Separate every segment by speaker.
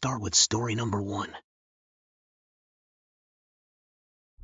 Speaker 1: start with story number 1.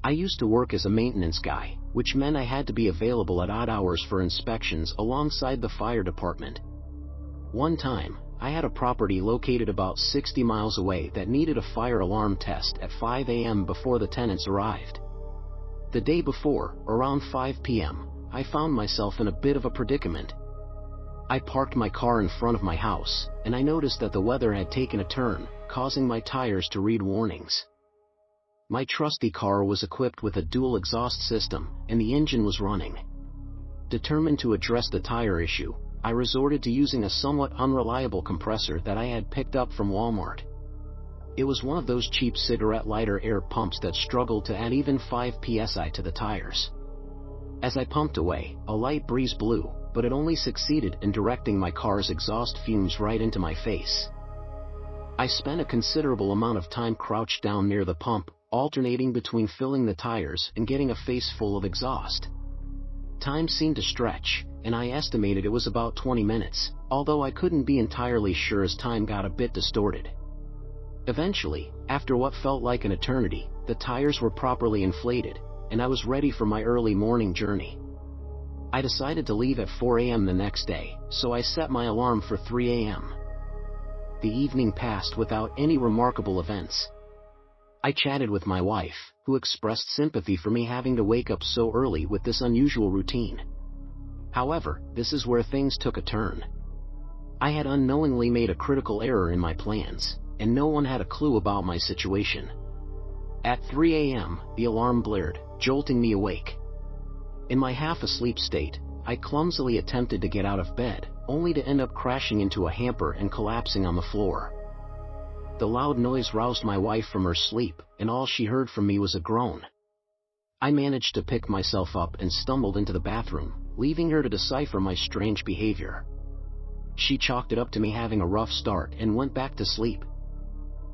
Speaker 2: I used to work as a maintenance guy, which meant I had to be available at odd hours for inspections alongside the fire department. One time, I had a property located about 60 miles away that needed a fire alarm test at 5 a.m. before the tenants arrived. The day before, around 5 p.m., I found myself in a bit of a predicament. I parked my car in front of my house, and I noticed that the weather had taken a turn, causing my tires to read warnings. My trusty car was equipped with a dual exhaust system, and the engine was running. Determined to address the tire issue, I resorted to using a somewhat unreliable compressor that I had picked up from Walmart. It was one of those cheap cigarette lighter air pumps that struggled to add even 5 psi to the tires. As I pumped away, a light breeze blew, but it only succeeded in directing my car's exhaust fumes right into my face. I spent a considerable amount of time crouched down near the pump, alternating between filling the tires and getting a face full of exhaust. Time seemed to stretch, and I estimated it was about 20 minutes, although I couldn't be entirely sure as time got a bit distorted. Eventually, after what felt like an eternity, the tires were properly inflated, and I was ready for my early morning journey. I decided to leave at 4 a.m. the next day, so I set my alarm for 3 a.m. The evening passed without any remarkable events. I chatted with my wife, who expressed sympathy for me having to wake up so early with this unusual routine. However, this is where things took a turn. I had unknowingly made a critical error in my plans, and no one had a clue about my situation. At 3 a.m., the alarm blared, jolting me awake. In my half-asleep state, I clumsily attempted to get out of bed, only to end up crashing into a hamper and collapsing on the floor. The loud noise roused my wife from her sleep, and all she heard from me was a groan. I managed to pick myself up and stumbled into the bathroom, leaving her to decipher my strange behavior. She chalked it up to me having a rough start and went back to sleep.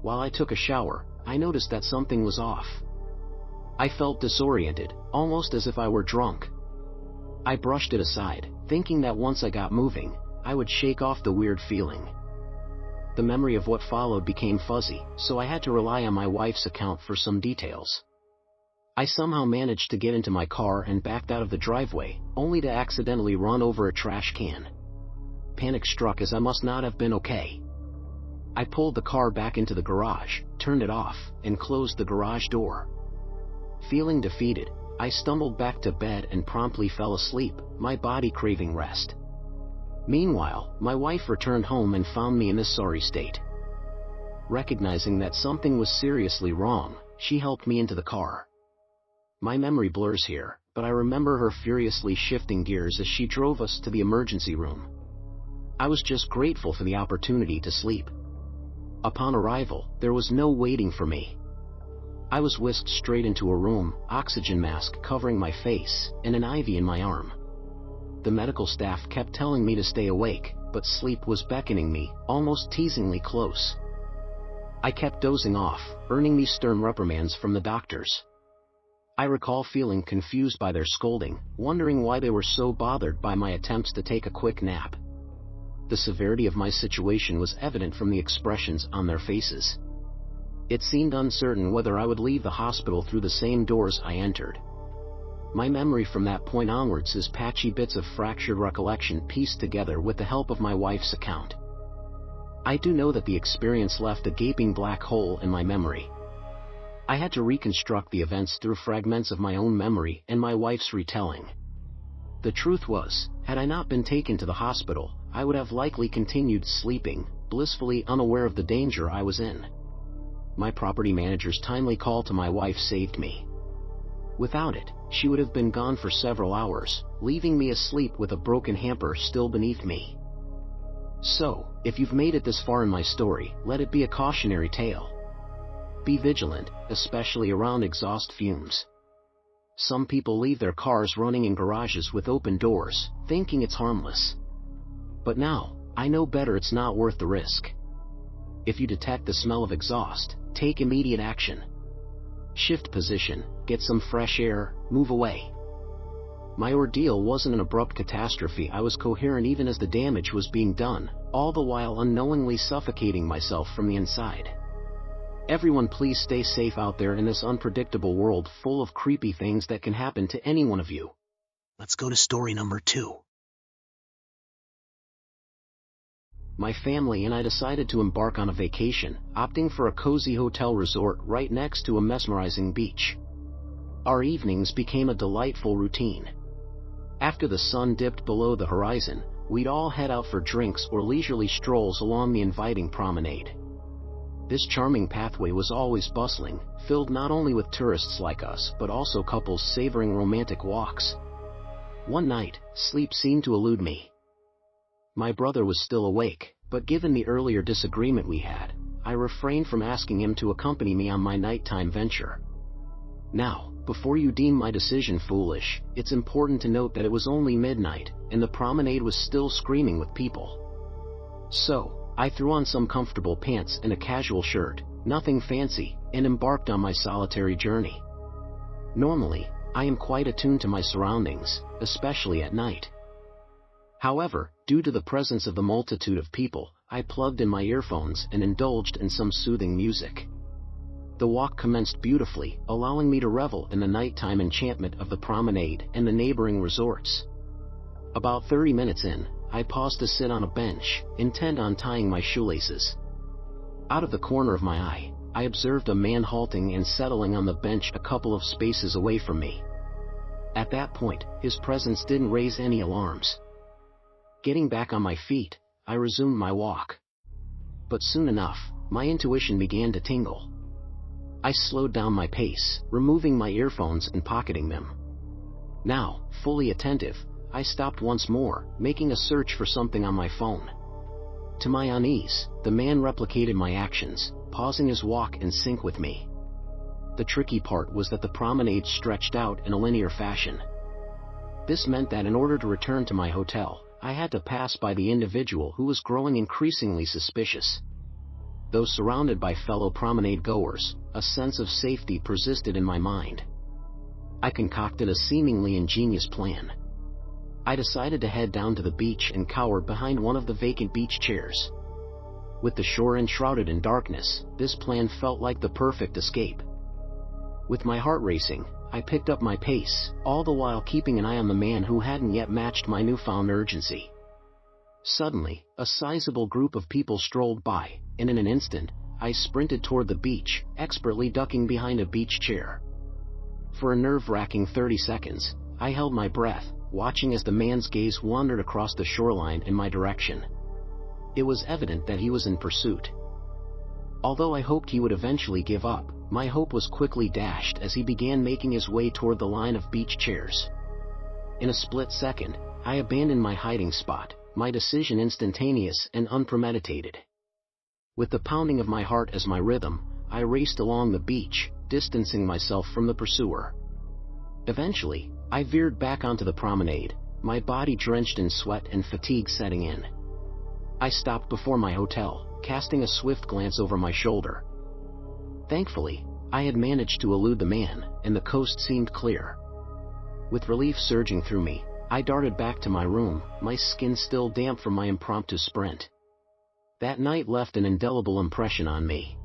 Speaker 2: While I took a shower, I noticed that something was off. I felt disoriented, almost as if I were drunk. I brushed it aside, thinking that once I got moving, I would shake off the weird feeling. The memory of what followed became fuzzy, so I had to rely on my wife's account for some details. I somehow managed to get into my car and backed out of the driveway, only to accidentally run over a trash can. Panic struck as I must not have been okay. I pulled the car back into the garage, turned it off, and closed the garage door. Feeling defeated, I stumbled back to bed and promptly fell asleep, my body craving rest. Meanwhile, my wife returned home and found me in this sorry state. Recognizing that something was seriously wrong, she helped me into the car. My memory blurs here, but I remember her furiously shifting gears as she drove us to the emergency room. I was just grateful for the opportunity to sleep. Upon arrival, there was no waiting for me. I was whisked straight into a room, oxygen mask covering my face, and an IV in my arm. The medical staff kept telling me to stay awake, but sleep was beckoning me, almost teasingly close. I kept dozing off, earning me stern reprimands from the doctors. I recall feeling confused by their scolding, wondering why they were so bothered by my attempts to take a quick nap. The severity of my situation was evident from the expressions on their faces. It seemed uncertain whether I would leave the hospital through the same doors I entered. My memory from that point onwards is patchy bits of fractured recollection pieced together with the help of my wife's account. I do know that the experience left a gaping black hole in my memory. I had to reconstruct the events through fragments of my own memory and my wife's retelling. The truth was, had I not been taken to the hospital, I would have likely continued sleeping, blissfully unaware of the danger I was in. My property manager's timely call to my wife saved me. Without it, she would have been gone for several hours, leaving me asleep with a broken hamper still beneath me. So, if you've made it this far in my story, let it be a cautionary tale. Be vigilant, especially around exhaust fumes. Some people leave their cars running in garages with open doors, thinking it's harmless. But now, I know better. It's not worth the risk. If you detect the smell of exhaust, take immediate action. Shift position, get some fresh air, move away. My ordeal wasn't an abrupt catastrophe. I was coherent even as the damage was being done, all the while unknowingly suffocating myself from the inside. Everyone please stay safe out there in this unpredictable world full of creepy things that can happen to any one of you. Let's go to story number 2. My family and I decided to embark on a vacation, opting for a cozy hotel resort right next to a mesmerizing beach. Our evenings became a delightful routine. After the sun dipped below the horizon, we'd all head out for drinks or leisurely strolls along the inviting promenade. This charming pathway was always bustling, filled not only with tourists like us but also couples savoring romantic walks. One night, sleep seemed to elude me. My brother was still awake, but given the earlier disagreement we had, I refrained from asking him to accompany me on my nighttime venture. Now, before you deem my decision foolish, it's important to note that it was only midnight, and the promenade was still screaming with people. So, I threw on some comfortable pants and a casual shirt, nothing fancy, and embarked on my solitary journey. Normally, I am quite attuned to my surroundings, especially at night. However, due to the presence of the multitude of people, I plugged in my earphones and indulged in some soothing music. The walk commenced beautifully, allowing me to revel in the nighttime enchantment of the promenade and the neighboring resorts. About 30 minutes in, I paused to sit on a bench, intent on tying my shoelaces. Out of the corner of my eye, I observed a man halting and settling on the bench a couple of spaces away from me. At that point, his presence didn't raise any alarms. Getting back on my feet, I resumed my walk. But soon enough, my intuition began to tingle. I slowed down my pace, removing my earphones and pocketing them. Now, fully attentive, I stopped once more, making a search for something on my phone. To my unease, the man replicated my actions, pausing his walk in sync with me. The tricky part was that the promenade stretched out in a linear fashion. This meant that in order to return to my hotel, I had to pass by the individual who was growing increasingly suspicious. Though surrounded by fellow promenade goers, a sense of safety persisted in my mind. I concocted a seemingly ingenious plan. I decided to head down to the beach and cower behind one of the vacant beach chairs. With the shore enshrouded in darkness, this plan felt like the perfect escape. With my heart racing, I picked up my pace, all the while keeping an eye on the man who hadn't yet matched my newfound urgency. Suddenly, a sizable group of people strolled by, and in an instant, I sprinted toward the beach, expertly ducking behind a beach chair. For a nerve-wracking 30 seconds, I held my breath, watching as the man's gaze wandered across the shoreline in my direction. It was evident that he was in pursuit. Although I hoped he would eventually give up, my hope was quickly dashed as he began making his way toward the line of beach chairs. In a split second, I abandoned my hiding spot, my decision instantaneous and unpremeditated. With the pounding of my heart as my rhythm, I raced along the beach, distancing myself from the pursuer. Eventually, I veered back onto the promenade, my body drenched in sweat and fatigue setting in. I stopped before my hotel, casting a swift glance over my shoulder. Thankfully, I had managed to elude the man, and the coast seemed clear. With relief surging through me, I darted back to my room, my skin still damp from my impromptu sprint. That night left an indelible impression on me.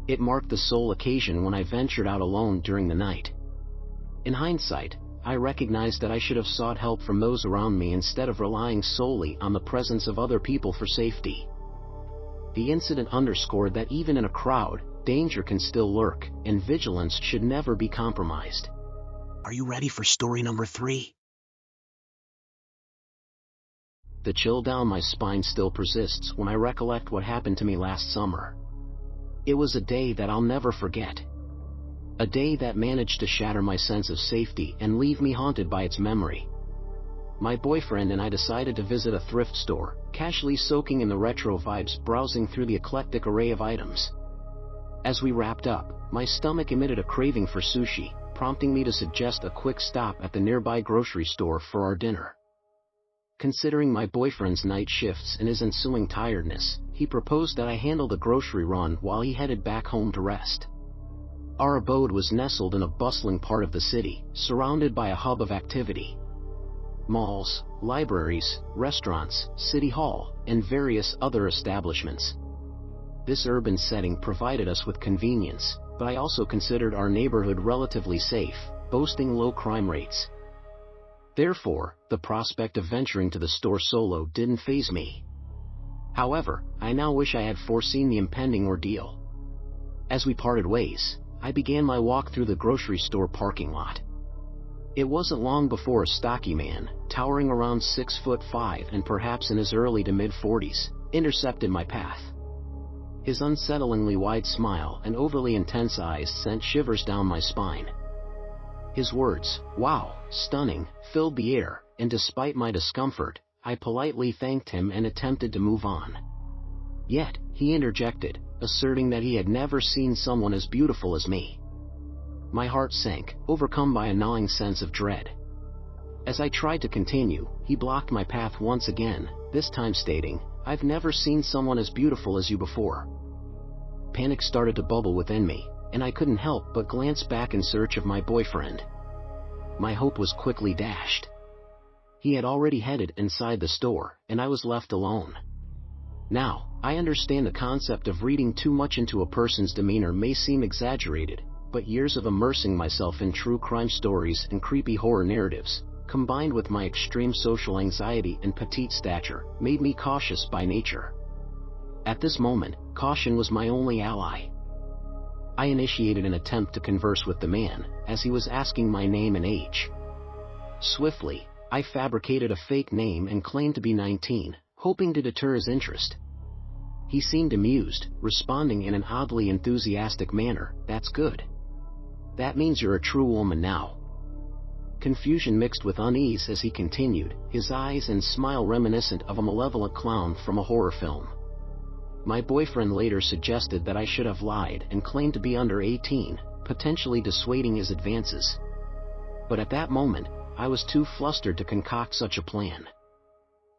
Speaker 2: It marked the sole occasion when I ventured out alone during the night. In hindsight, I recognized that I should have sought help from those around me instead of relying solely on the presence of other people for safety. The incident underscored that even in a crowd, danger can still lurk, and vigilance should never be compromised. Are you ready for story number 3? The chill down my spine still persists when I recollect what happened to me last summer. It was a day that I'll never forget. A day that managed to shatter my sense of safety and leave me haunted by its memory. My boyfriend and I decided to visit a thrift store, casually soaking in the retro vibes browsing through the eclectic array of items. As we wrapped up, my stomach emitted a craving for sushi, prompting me to suggest a quick stop at the nearby grocery store for our dinner. Considering my boyfriend's night shifts and his ensuing tiredness, he proposed that I handle the grocery run while he headed back home to rest. Our abode was nestled in a bustling part of the city, surrounded by a hub of activity. malls, libraries, restaurants, city hall, and various other establishments. This urban setting provided us with convenience, but I also considered our neighborhood relatively safe, boasting low crime rates. Therefore, the prospect of venturing to the store solo didn't faze me. However, I now wish I had foreseen the impending ordeal. As we parted ways, I began my walk through the grocery store parking lot. It wasn't long before a stocky man, towering around 6'5" and perhaps in his early to mid-40s, intercepted my path. His unsettlingly wide smile and overly intense eyes sent shivers down my spine. His words, "Wow, stunning," filled the air, and despite my discomfort, I politely thanked him and attempted to move on. Yet, he interjected, asserting that he had never seen someone as beautiful as me. My heart sank, overcome by a gnawing sense of dread. As I tried to continue, he blocked my path once again, this time stating, "I've never seen someone as beautiful as you before." Panic started to bubble within me, and I couldn't help but glance back in search of my boyfriend. My hope was quickly dashed. He had already headed inside the store, and I was left alone. Now, I understand the concept of reading too much into a person's demeanor may seem exaggerated, but years of immersing myself in true crime stories and creepy horror narratives, combined with my extreme social anxiety and petite stature, made me cautious by nature. At this moment, caution was my only ally. I initiated an attempt to converse with the man, as he was asking my name and age. Swiftly, I fabricated a fake name and claimed to be 19, hoping to deter his interest. He seemed amused, responding in an oddly enthusiastic manner, "That's good. That means you're a true woman now." Confusion mixed with unease as he continued, his eyes and smile reminiscent of a malevolent clown from a horror film. My boyfriend later suggested that I should have lied and claimed to be under 18, potentially dissuading his advances. But at that moment, I was too flustered to concoct such a plan.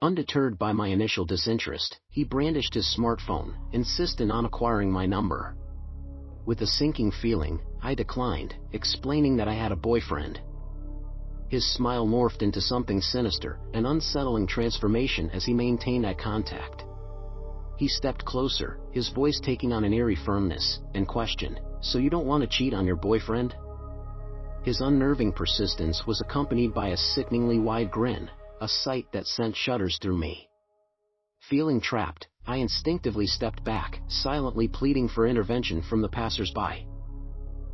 Speaker 2: Undeterred by my initial disinterest, he brandished his smartphone, insistent on acquiring my number. With a sinking feeling, I declined, explaining that I had a boyfriend. His smile morphed into something sinister, an unsettling transformation as he maintained eye contact. He stepped closer, his voice taking on an eerie firmness, and questioned, "So you don't want to cheat on your boyfriend?" His unnerving persistence was accompanied by a sickeningly wide grin, a sight that sent shudders through me. Feeling trapped, I instinctively stepped back, silently pleading for intervention from the passers-by.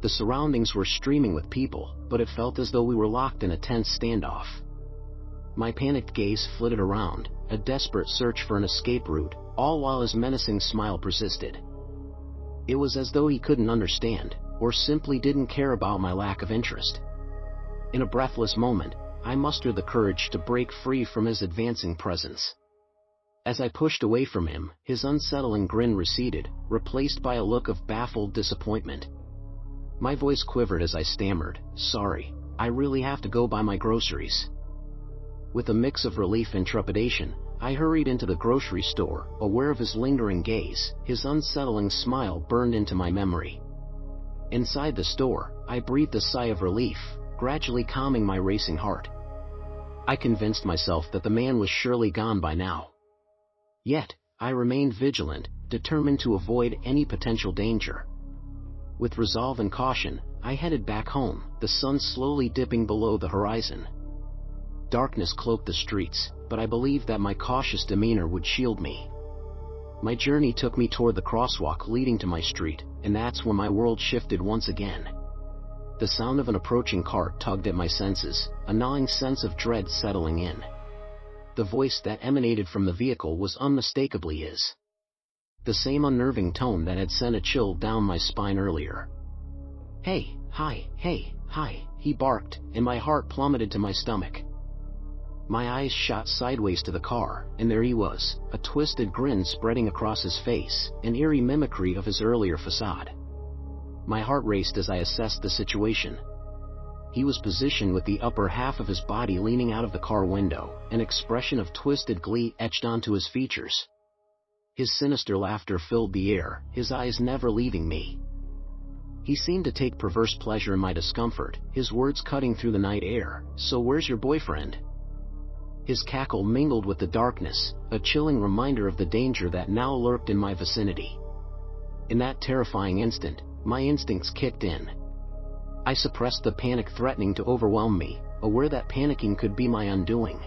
Speaker 2: The surroundings were streaming with people, but it felt as though we were locked in a tense standoff. My panicked gaze flitted around, a desperate search for an escape route, all while his menacing smile persisted. It was as though he couldn't understand, or simply didn't care about my lack of interest. In a breathless moment, I mustered the courage to break free from his advancing presence. As I pushed away from him, his unsettling grin receded, replaced by a look of baffled disappointment. My voice quivered as I stammered, "Sorry, I really have to go buy my groceries." With a mix of relief and trepidation, I hurried into the grocery store, aware of his lingering gaze. His unsettling smile burned into my memory. Inside the store, I breathed a sigh of relief, gradually calming my racing heart. I convinced myself that the man was surely gone by now. Yet, I remained vigilant, determined to avoid any potential danger. With resolve and caution, I headed back home, the sun slowly dipping below the horizon. Darkness cloaked the streets, but I believed that my cautious demeanor would shield me. My journey took me toward the crosswalk leading to my street, and that's when my world shifted once again. The sound of an approaching cart tugged at my senses, a gnawing sense of dread settling in. The voice that emanated from the vehicle was unmistakably his. The same unnerving tone that had sent a chill down my spine earlier. "Hey, hi, he barked, and my heart plummeted to my stomach. My eyes shot sideways to the car, and there he was, a twisted grin spreading across his face, an eerie mimicry of his earlier facade. My heart raced as I assessed the situation. He was positioned with the upper half of his body leaning out of the car window, an expression of twisted glee etched onto his features. His sinister laughter filled the air, his eyes never leaving me. He seemed to take perverse pleasure in my discomfort, his words cutting through the night air, "So where's your boyfriend?" His cackle mingled with the darkness, a chilling reminder of the danger that now lurked in my vicinity. In that terrifying instant, my instincts kicked in. I suppressed the panic threatening to overwhelm me, aware that panicking could be my undoing.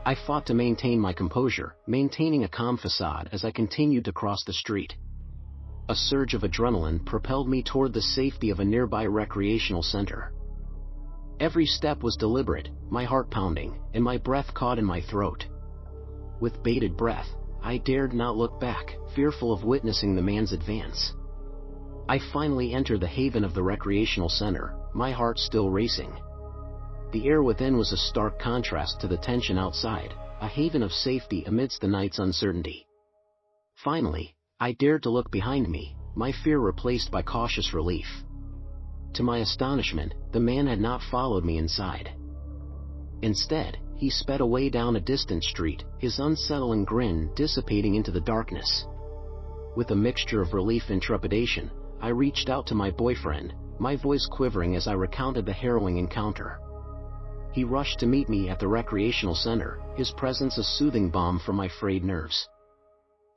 Speaker 2: I fought to maintain my composure, maintaining a calm facade as I continued to cross the street. A surge of adrenaline propelled me toward the safety of a nearby recreational center. Every step was deliberate, my heart pounding, and my breath caught in my throat. With bated breath, I dared not look back, fearful of witnessing the man's advance. I finally entered the haven of the recreational center, my heart still racing. The air within was a stark contrast to the tension outside, a haven of safety amidst the night's uncertainty. Finally, I dared to look behind me, my fear replaced by cautious relief. To my astonishment, the man had not followed me inside. Instead, he sped away down a distant street, his unsettling grin dissipating into the darkness. With a mixture of relief and trepidation, I reached out to my boyfriend, my voice quivering as I recounted the harrowing encounter. He rushed to meet me at the recreational center, his presence a soothing balm for my frayed nerves.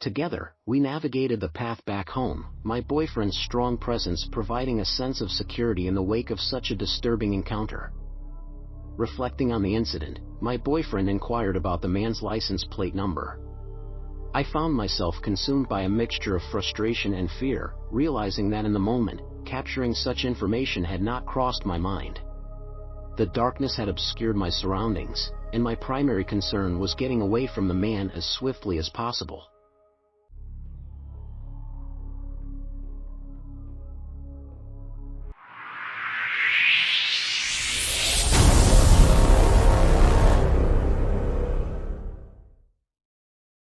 Speaker 2: Together, we navigated the path back home, my boyfriend's strong presence providing a sense of security in the wake of such a disturbing encounter. Reflecting on the incident, my boyfriend inquired about the man's license plate number. I found myself consumed by a mixture of frustration and fear, realizing that in the moment, capturing such information had not crossed my mind. The darkness had obscured my surroundings, and my primary concern was getting away from the man as swiftly as possible.